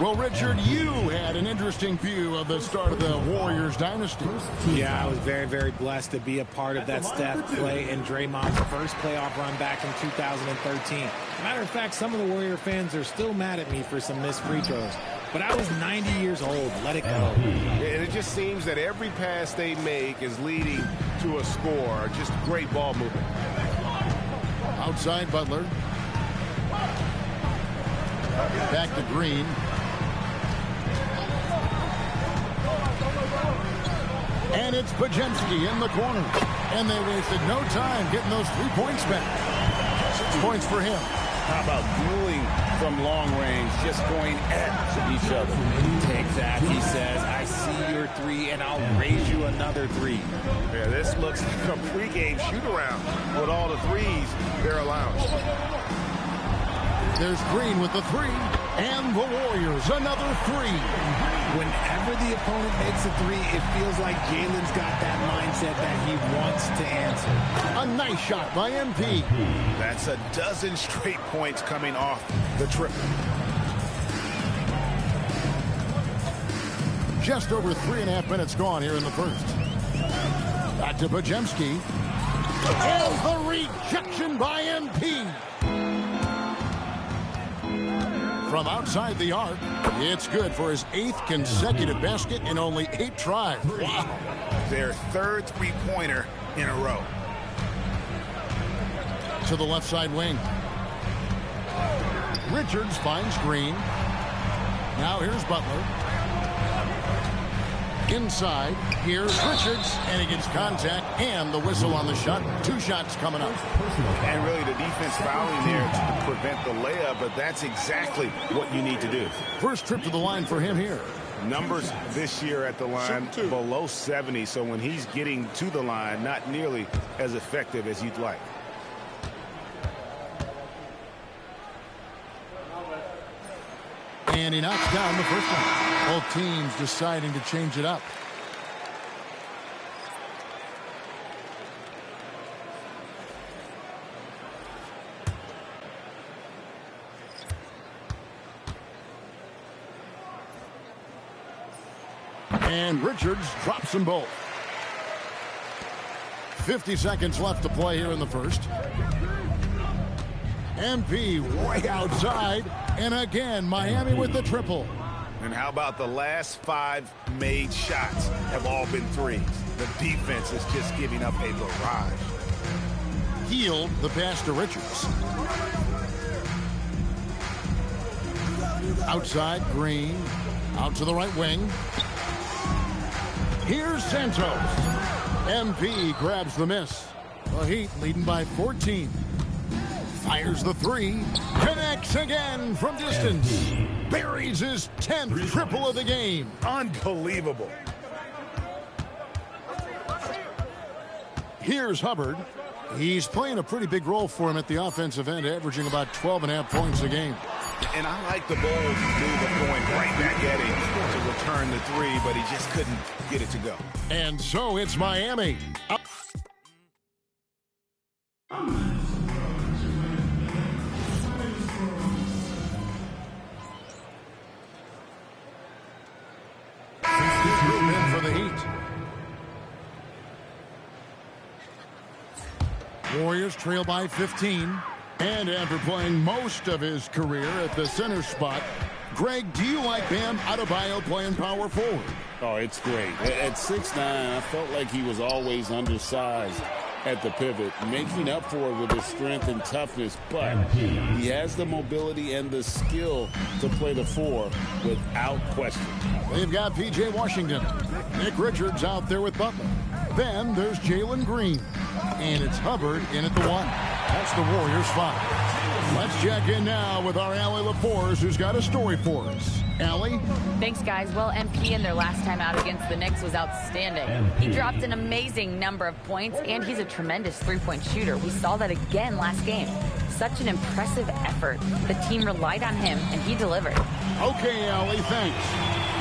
Well, Richard, you had an interesting view of the start of the Warriors dynasty. Yeah, I was very, very blessed to be a part of that Steph, Clay, and Draymond's first playoff run back in 2013. Matter of fact, some of the Warrior fans are still mad at me for some missed free throws. But I was 90 years old. Let it go. And it just seems that every pass they make is leading to a score. Just great ball movement. Outside Butler. Back to Green. And it's Podziemski in the corner. And they wasted no time getting those 3 points back. 6 points for him. How about dueling from long range, just going at each other? Take that, he says. I see your 3, and I'll raise you another 3. Yeah, this looks like a pregame shoot-around with all the threes they're allowing. There's Green with the 3, and the Warriors another 3. Whenever the opponent makes a 3, it feels like Jalen's got that mindset that he wants to answer. A nice shot by MP. That's a dozen straight points coming off the triple. Just over 3.5 minutes gone here in the first. Back to Podziemski. And the rejection by MP. From outside the arc, it's good for his 8th consecutive basket in only 8 tries. Wow. Their 3rd three-pointer in a row. To the left side wing. Richards finds Green. Now here's Butler. Inside, here's Richards, and he gets contact and the whistle on the shot. 2 shots coming up. And really the defense fouling there to prevent the layup, but that's exactly what you need to do. First trip to the line for him here. Numbers this year at the line below 70, so when he's getting to the line, not nearly as effective as you'd like. And And he knocks down the first one. Both teams deciding to change it up. And Richards drops them both. 50 seconds left to play here in the first. MP way outside. And again, Miami with the triple. And how about the last 5 made shots have all been threes? The defense is just giving up a barrage. Healed the pass to Richards. Outside, Green. Out to the right wing. Here's Santos. MP grabs the miss. The Heat leading by 14. Fires the three. Connects again from distance. Buries his 10th triple of the game. Unbelievable. Here's Hubbard. He's playing a pretty big role for him at the offensive end, averaging about 12.5 points a game. And I like the Bulls' move of going right back at him to return the three, but he just couldn't get it to go. And so it's Miami. In for the Heat. Warriors trail by 15. And after playing most of his career at the center spot, Greg, do you like Bam Adebayo playing power forward? Oh, it's great. At 6'9", I felt like he was always undersized at the pivot, making up for it with his strength and toughness, but he has the mobility and the skill to play the 4 without question. They've got P.J. Washington. Nick Richards out there with Butler. Then there's Jalen Green. And it's Hubbard in at the 1. That's the Warriors 5. Let's check in now with our Allie LaForce, who's got a story for us. Allie? Thanks, guys. Well, MP in their last time out against the Knicks was outstanding. He dropped an amazing number of points, and he's a tremendous three-point shooter. We saw that again last game. Such an impressive effort. The team relied on him, and he delivered. Okay, Allie, thanks.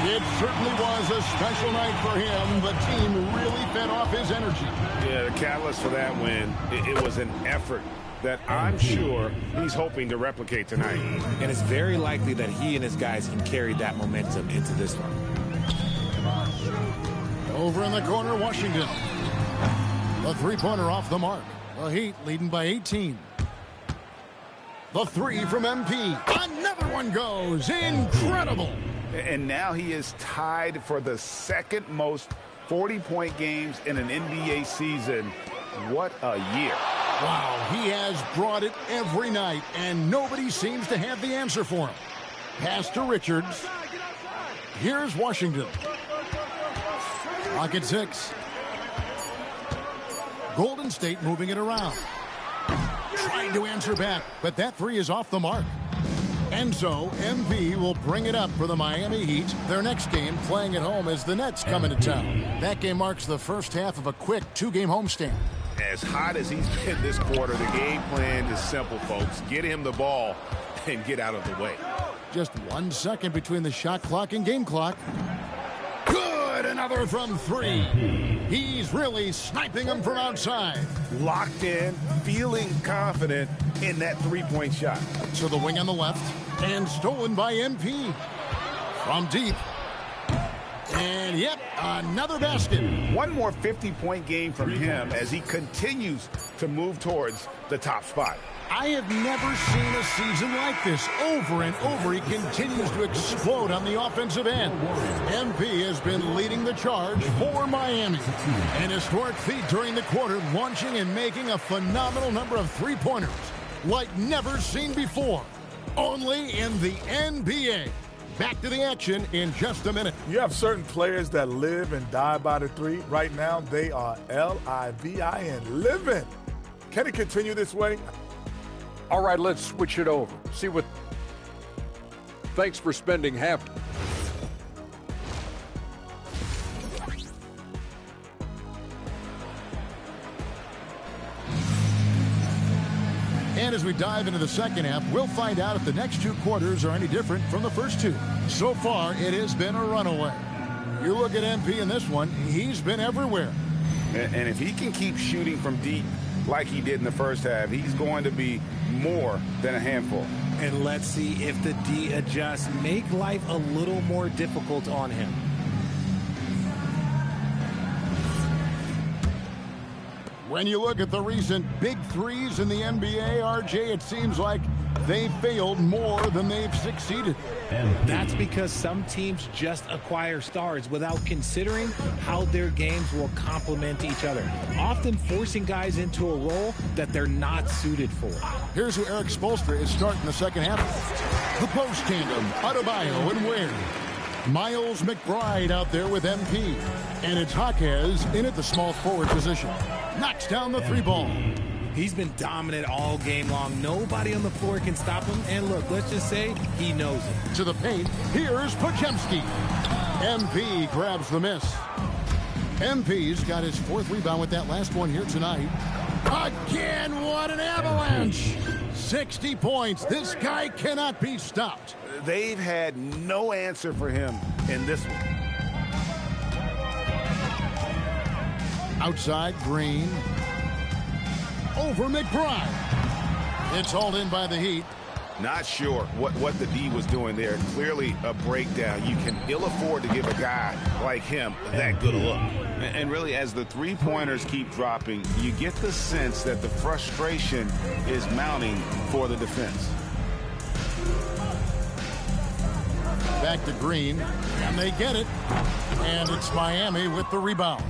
It certainly was a special night for him. The team really fed off his energy. Yeah, the catalyst for that win, it was an effort that I'm sure he's hoping to replicate tonight. And it's very likely that he and his guys can carry that momentum into this one. Over in the corner, Washington. The three-pointer off the mark. The Heat leading by 18. The three from MP. Another one goes. Incredible. And now he is tied for the second most 40-point games in an NBA season. What a year. Wow, he has brought it every night, and nobody seems to have the answer for him. Pass to Richards. Here's Washington. Clock at 6. Golden State moving it around. Trying to answer back, but that three is off the mark. And so, MP will bring it up for the Miami Heat. Their next game playing at home as the Nets come into town. That game marks the first half of a quick 2-game homestand. As hot as he's been this quarter, the game plan is simple, folks. Get him the ball and get out of the way. Just 1 second between the shot clock and game clock. Good, another from 3. He's really sniping them from outside. Locked in, feeling confident in that three-point shot. To the wing on the left, and stolen by MP. From deep. And yep, another basket. One more 50-point game from him as he continues to move towards the top spot. I have never seen a season like this. Over and over, he continues to explode on the offensive end. MP has been leading the charge for Miami. An historic feat during the quarter, launching and making a phenomenal number of three-pointers like never seen before. Only in the NBA. Back to the action in just a minute. You have certain players that live and die by the three. Right now, they are L-I-V-I-N, living. Can it continue this way? All right, let's switch it over. See what... Thanks for spending half... And as we dive into the second half, we'll find out if the next two quarters are any different from the first two. So far, it has been a runaway. You look at MP in this one, he's been everywhere. And if he can keep shooting from deep like he did in the first half, he's going to be more than a handful. And let's see if the D adjusts, make life a little more difficult on him. When you look at the recent big threes in the NBA, RJ, it seems like they failed more than they've succeeded. That's because some teams just acquire stars without considering how their games will complement each other, often forcing guys into a role that they're not suited for. Here's who Eric Spoelstra is starting the second half. The post tandem, Adebayo and Ware. Miles McBride out there with MP. And it's Jaquez in at the small forward position. Knocks down the three ball. He's been dominant all game long. Nobody on the floor can stop him. And look, let's just say he knows it. To the paint, here's Podziemski. MP grabs the miss. MP's got his fourth rebound with that last one here tonight. Again, what an avalanche. 60 points. This guy cannot be stopped. They've had no answer for him in this one. Outside, Green. Over McBride. It's hauled in by the Heat. Not sure what the D was doing there. Clearly a breakdown. You can ill afford to give a guy like him that good a look. And really, as the three-pointers keep dropping, you get the sense that the frustration is mounting for the defense. Back to Green, and they get it. And it's Miami with the rebound.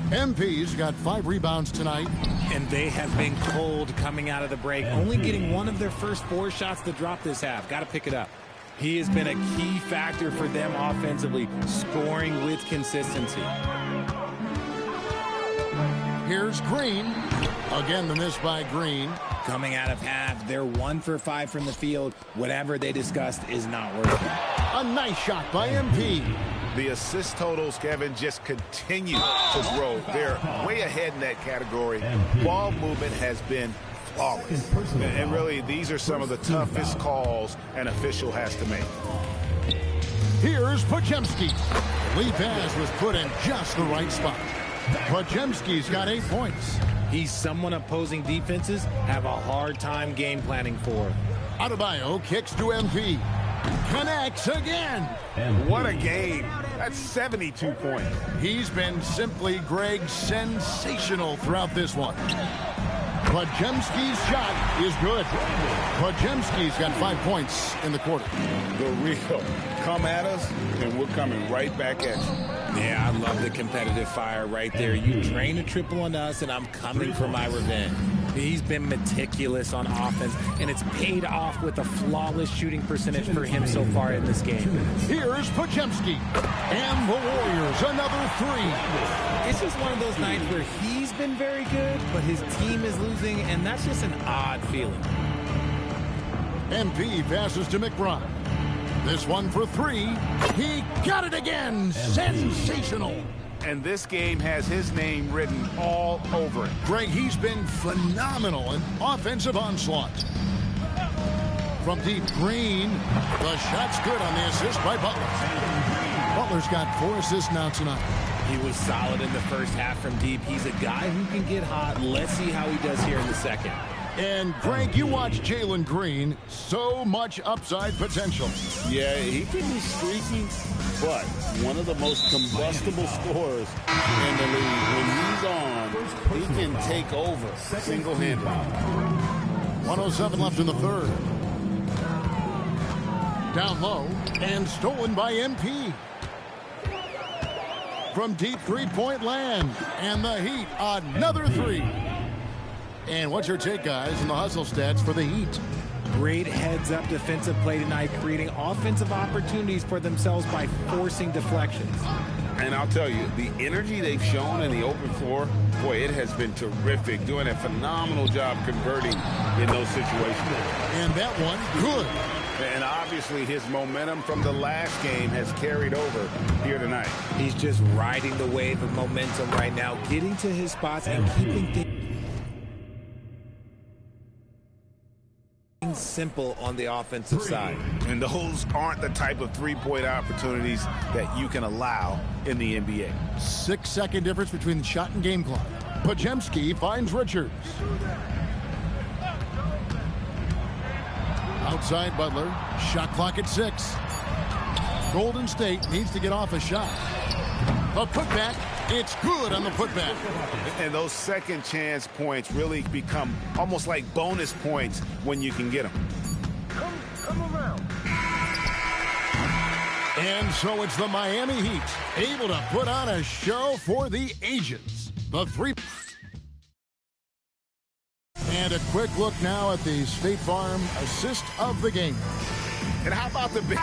MP's got 5 rebounds tonight. And they have been cold coming out of the break, only getting one of their first 4 shots to drop this half. Got to pick it up. He has been a key factor for them offensively, scoring with consistency. Here's Green. Again, the miss by Green. Coming out of half, they're 1 for 5 from the field. Whatever they discussed is not working. A nice shot by MP. The assist totals, Kevin, just continue to grow. They're way ahead in that category. Ball movement has been flawless. And really, these are some of the toughest calls an official has to make. Here's Podziemski. Lee pass was put in just the right spot. Podziemski's got 8 points. He's someone opposing defenses have a hard time game planning for. Adebayo kicks to MP. Connects again. What a game. That's 72 points. He's been simply, Greg, sensational throughout this one. Podziemski's shot is good. Podziemski's got 5 points in the quarter. The real come at us, and we're coming right back at you. Yeah, I love the competitive fire right there. You drain a triple on us, and I'm coming for my revenge. He's been meticulous on offense, and it's paid off with a flawless shooting percentage for him so far in this game. Here's Podziemski. And the Warriors, another 3. It's just one of those nights where he's been very good, but his team is losing, and that's just an odd feeling. MP passes to McBride. This one for 3. He got it again. Sensational. And this game has his name written all over it. Greg, he's been phenomenal in offensive onslaught. From deep, Green. The shot's good on the assist by Butler. Butler's got 4 assists now tonight. He was solid in the first half from deep. He's a guy who can get hot. Let's see how he does here in the second. And, Greg, you watch Jalen Green. So much upside potential. Yeah, he can be streaky, but one of the most combustible scorers in the league. When he's on, he can take over single-handedly. 1:07 left in the third. Down low and stolen by MP. From deep three-point land. And the Heat, another 3. And what's your take, guys, in the hustle stats for the Heat? Great heads-up defensive play tonight, creating offensive opportunities for themselves by forcing deflections. And I'll tell you, the energy they've shown in the open floor, boy, it has been terrific. Doing a phenomenal job converting in those situations. And that one, good. And obviously his momentum from the last game has carried over here tonight. He's just riding the wave of momentum right now, getting to his spots and keeping things. and simple on the offensive side. And those aren't the type of three-point opportunities that you can allow in the NBA. 6-second difference between the shot and game clock. Podziemski finds Richards. Outside Butler. Shot clock at 6. Golden State needs to get off a shot. A putback. It's good on the putback. And those second chance points really become almost like bonus points when you can get them. Come around. And so it's the Miami Heat able to put on a show for the ages. The three. And a quick look now at the State Farm assist of the game. And how about the big...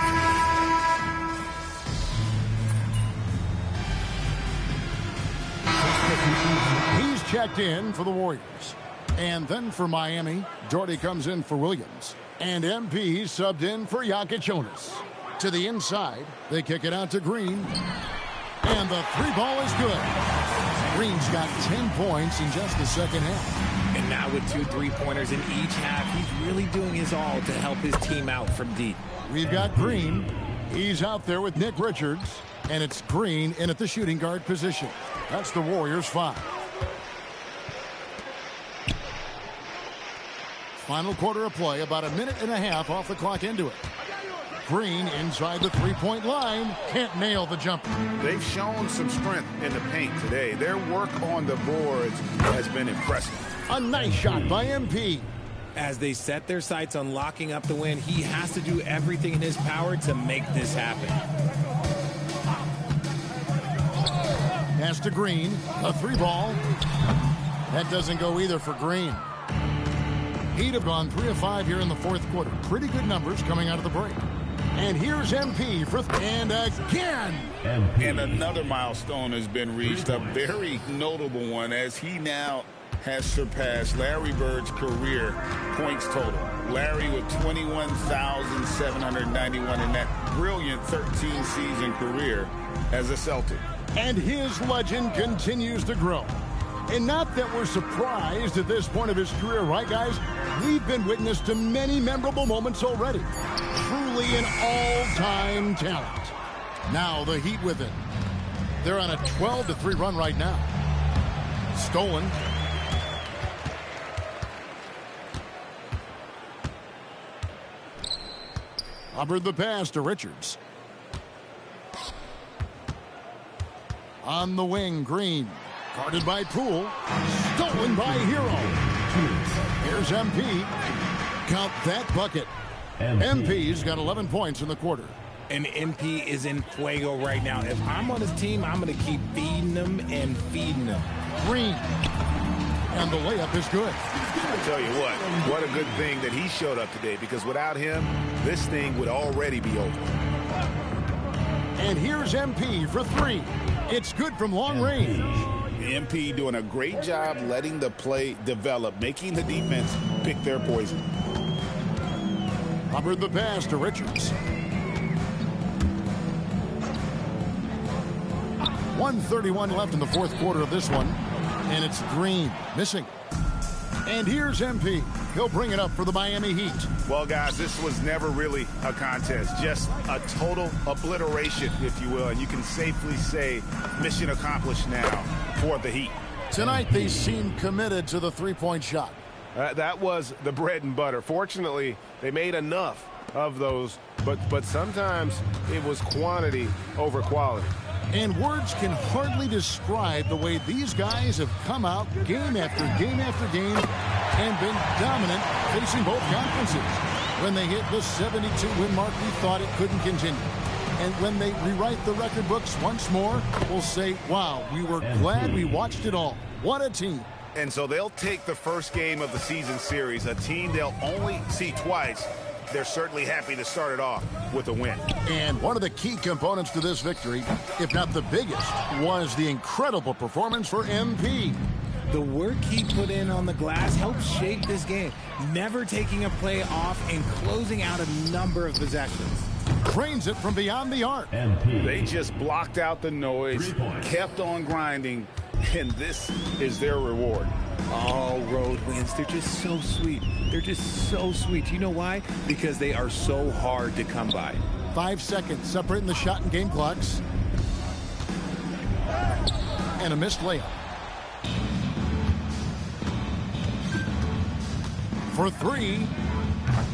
He's checked in for the Warriors. And then for Miami, Jordy comes in for Williams. And MP subbed in for Jokic. To the inside, they kick it out to Green. And the three ball is good. Green's got 10 points in just the second half. And now with 2 3-pointers in each half, he's really doing his all to help his team out from deep. We've got Green. He's out there with Nick Richards. And it's Green in at the shooting guard position. That's the Warriors' 5. Final quarter of play, about a minute and a half off the clock into it. Green inside the three-point line. Can't nail the jumper. They've shown some strength in the paint today. Their work on the boards has been impressive. A nice shot by MP. As they set their sights on locking up the win, he has to do everything in his power to make this happen. Pass to Green. A three ball. That doesn't go either for Green. He'd have gone 3 of 5 here in the fourth quarter. Pretty good numbers coming out of the break. And here's MP for and again. And another milestone has been reached, a very notable one, as he now has surpassed Larry Bird's career points total. Larry with 21,791 in that brilliant 13-season career as a Celtic. And his legend continues to grow. And not that we're surprised at this point of his career, right, guys? We've been witness to many memorable moments already. Truly an all-time talent. Now the Heat with it. They're on a 12-3 run right now. Stolen. Hubbard the pass to Richards. On the wing, Green. Guarded by Poole. Stolen by Hero. Here's MP. Count that bucket. MP's got 11 points in the quarter. And MP is in fuego right now. If I'm on his team, I'm going to keep feeding him and feeding him. Green. And the layup is good. I tell you what a good thing that he showed up today, because without him, this thing would already be over. And here's MP for 3. It's good from long range. MP doing a great job letting the play develop, making the defense pick their poison. Hubbard the pass to Richards. 1:31 left in the fourth quarter of this one. And it's Green missing. And here's MP. He'll bring it up for the Miami Heat. Well, guys, this was never really a contest. Just a total obliteration, if you will. And you can safely say mission accomplished now for the Heat. Tonight, they seem committed to the three-point shot. That was the bread and butter. Fortunately, they made enough of those, but sometimes it was quantity over quality. And words can hardly describe the way these guys have come out game after game after game and been dominant facing both conferences. When they hit the 72-win mark, we thought it couldn't continue. And when they rewrite the record books once more, we'll say, wow, we were glad we watched it all. What a team. And so they'll take the first game of the season series, a team they'll only see twice. They're certainly happy to start it off with a win. And one of the key components to this victory, if not the biggest, was the incredible performance for MP. The work he put in on the glass helped shape this game, never taking a play off and closing out a number of possessions. Drains it from beyond the arc. They just blocked out the noise, kept on grinding, and this is their reward. Oh, road wins. They're just so sweet. They're just so sweet. You know why? Because they are so hard to come by. 5 seconds separating the shot and game clocks. And a missed layup. For three.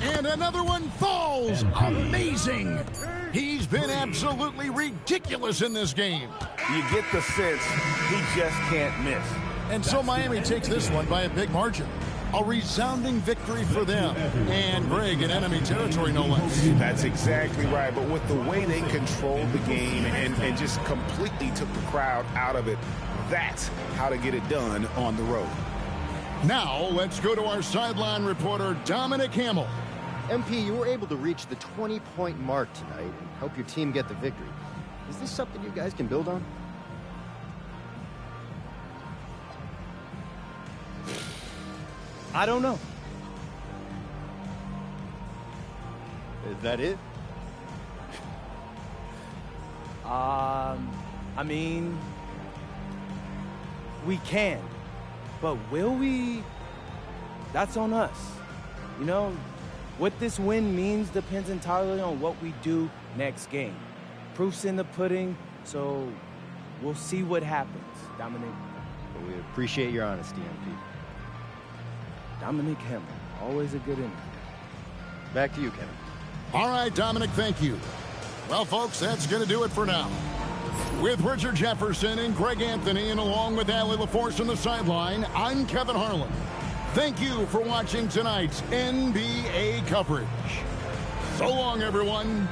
And another one falls. Amazing. He's been absolutely ridiculous in this game. You get the sense he just can't miss. And so Miami takes this one by a big margin. A resounding victory for them. And Greg in enemy territory, no less. That's exactly right. But with the way they controlled the game and just completely took the crowd out of it, that's how to get it done on the road. Now, let's go to our sideline reporter, Dominic Hamill. MP, you were able to reach the 20-point mark tonight and help your team get the victory. Is this something you guys can build on? I don't know. Is that it? I mean, we can, but will we? That's on us. You know, what this win means depends entirely on what we do next game. Proof's in the pudding, so we'll see what happens, Dominic. Well, we appreciate your honesty, MP. Dominic Hamill, always a good interview. Back to you, Kevin. All right, Dominic, thank you. Well, folks, that's going to do it for now. With Richard Jefferson and Greg Anthony, and along with Allie LaForce on the sideline, I'm Kevin Harlan. Thank you for watching tonight's NBA coverage. So long, everyone.